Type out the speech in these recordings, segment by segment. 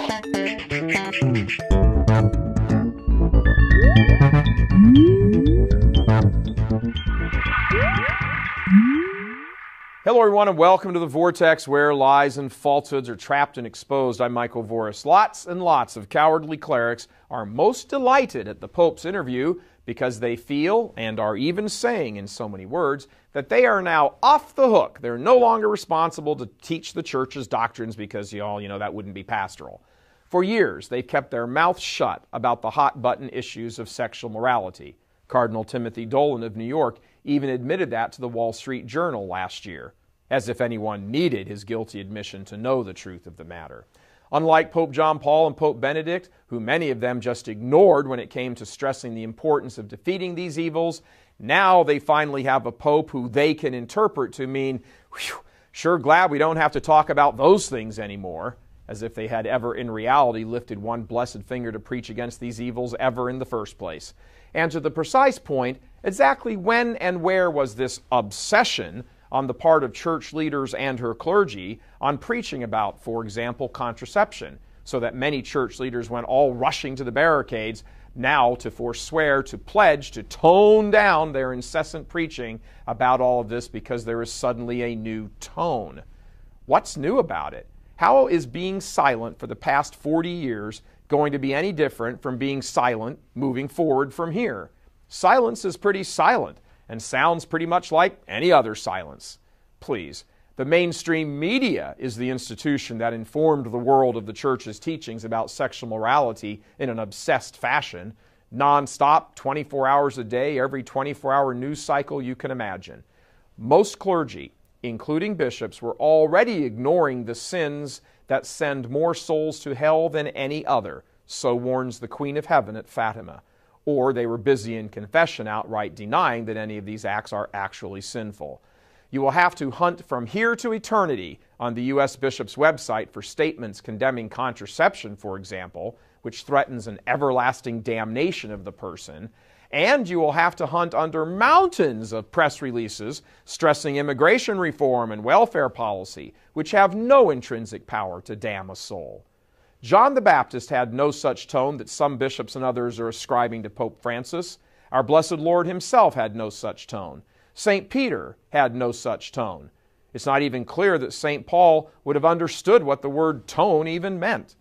Hello everyone and welcome to the Vortex where lies and falsehoods are trapped and exposed. I'm Michael Voris. Lots and lots of cowardly clerics are most delighted at the Pope's interview because they feel, and are even saying in so many words, that they are now off the hook. They're no longer responsible to teach the Church's doctrines because y'all, that wouldn't be pastoral. For years, they've kept their mouths shut about the hot-button issues of sexual morality. Cardinal Timothy Dolan of New York even admitted that to the Wall Street Journal last year, as if anyone needed his guilty admission to know the truth of the matter. Unlike Pope John Paul and Pope Benedict, who many of them just ignored when it came to stressing the importance of defeating these evils, now they finally have a pope who they can interpret to mean, sure glad we don't have to talk about those things anymore, as if they had ever in reality lifted one blessed finger to preach against these evils ever in the first place. And to the precise point, exactly when and where was this obsession on the part of church leaders and her clergy on preaching about, for example, contraception, so that many church leaders went all rushing to the barricades now to forswear, to pledge, to tone down their incessant preaching about all of this because there is suddenly a new tone. What's new about it? How is being silent for the past 40 years going to be any different from being silent moving forward from here? Silence is pretty silent and sounds pretty much like any other silence. Please, the mainstream media is the institution that informed the world of the Church's teachings about sexual morality in an obsessed fashion, non-stop, 24 hours a day, every 24-hour news cycle you can imagine. Most clergy, including bishops, were already ignoring the sins that send more souls to hell than any other, so warns the Queen of Heaven at Fatima. Or they were busy in confession outright denying that any of these acts are actually sinful. You will have to hunt from here to eternity on the U.S. Bishop's website for statements condemning contraception, for example, which threatens an everlasting damnation of the person, and you will have to hunt under mountains of press releases stressing immigration reform and welfare policy, which have no intrinsic power to damn a soul. John the Baptist had no such tone that some bishops and others are ascribing to Pope Francis. Our blessed Lord himself had no such tone. St. Peter had no such tone. It's not even clear that St. Paul would have understood what the word tone even meant.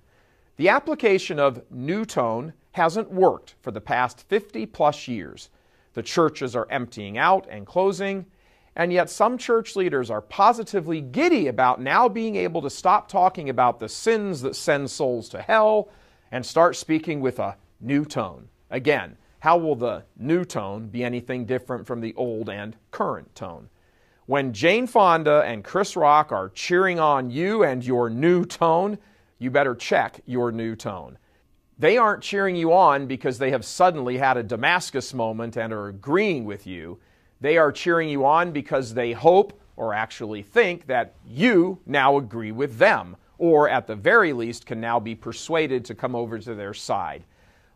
The application of new tone hasn't worked for the past 50 plus years. The churches are emptying out and closing, and yet some church leaders are positively giddy about now being able to stop talking about the sins that send souls to hell and start speaking with a new tone. Again, how will the new tone be anything different from the old and current tone? When Jane Fonda and Chris Rock are cheering on you and your new tone, you better check your new tone. They aren't cheering you on because they have suddenly had a Damascus moment and are agreeing with you. They are cheering you on because they hope, or actually think, that you now agree with them, or at the very least can now be persuaded to come over to their side.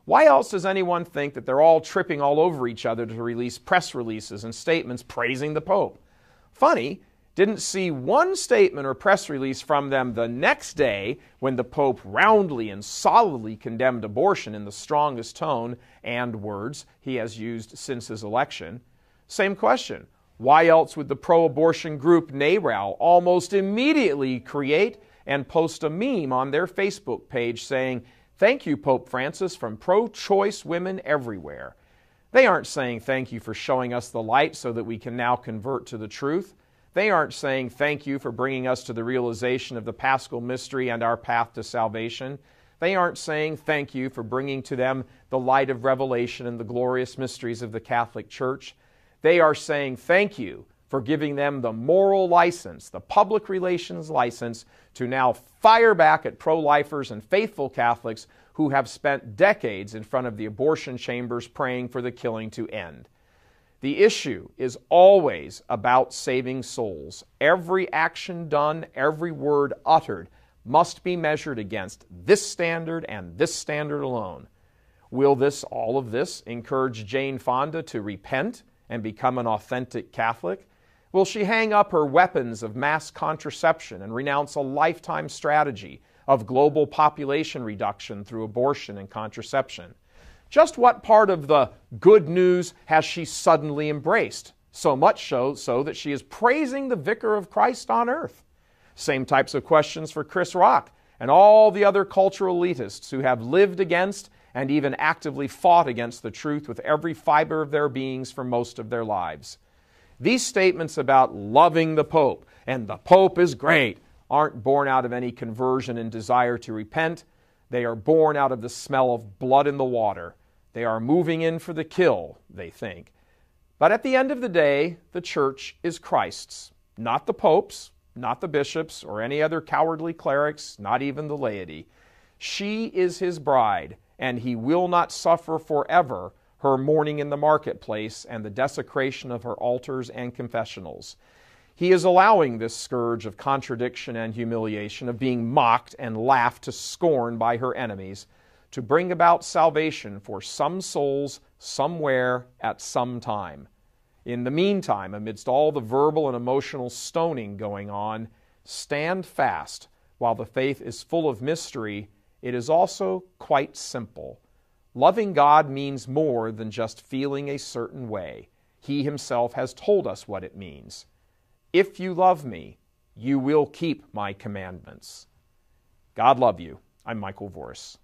Why else does anyone think that they're all tripping all over each other to release press releases and statements praising the Pope? Funny, didn't see one statement or press release from them the next day when the Pope roundly and solidly condemned abortion in the strongest tone and words he has used since his election. Same question. Why else would the pro-abortion group NARAL almost immediately create and post a meme on their Facebook page saying, "Thank you, Pope Francis, from pro-choice women everywhere"? They aren't saying thank you for showing us the light so that we can now convert to the truth. They aren't saying thank you for bringing us to the realization of the Paschal mystery and our path to salvation. They aren't saying thank you for bringing to them the light of revelation and the glorious mysteries of the Catholic Church. They are saying thank you for giving them the moral license, the public relations license, to now fire back at pro-lifers and faithful Catholics who have spent decades in front of the abortion chambers praying for the killing to end. The issue is always about saving souls. Every action done, every word uttered must be measured against this standard and this standard alone. Will all of this, encourage Jane Fonda to repent and become an authentic Catholic? Will she hang up her weapons of mass contraception and renounce a lifetime strategy of global population reduction through abortion and contraception. Just what part of the good news has she suddenly embraced? So much so that she is praising the vicar of Christ on earth. Same types of questions for Chris Rock and all the other cultural elitists who have lived against and even actively fought against the truth with every fiber of their beings for most of their lives. These statements about loving the Pope and the Pope is great aren't born out of any conversion and desire to repent. They are born out of the smell of blood in the water. They are moving in for the kill, they think. But at the end of the day, the church is Christ's, not the Pope's, not the bishops or any other cowardly clerics, not even the laity. She is his bride, and he will not suffer forever her mourning in the marketplace and the desecration of her altars and confessionals. He is allowing this scourge of contradiction and humiliation, of being mocked and laughed to scorn by her enemies, to bring about salvation for some souls somewhere at some time. In the meantime, amidst all the verbal and emotional stoning going on, stand fast. While the faith is full of mystery, it is also quite simple. Loving God means more than just feeling a certain way. He himself has told us what it means. If you love me, you will keep my commandments. God love you. I'm Michael Voris.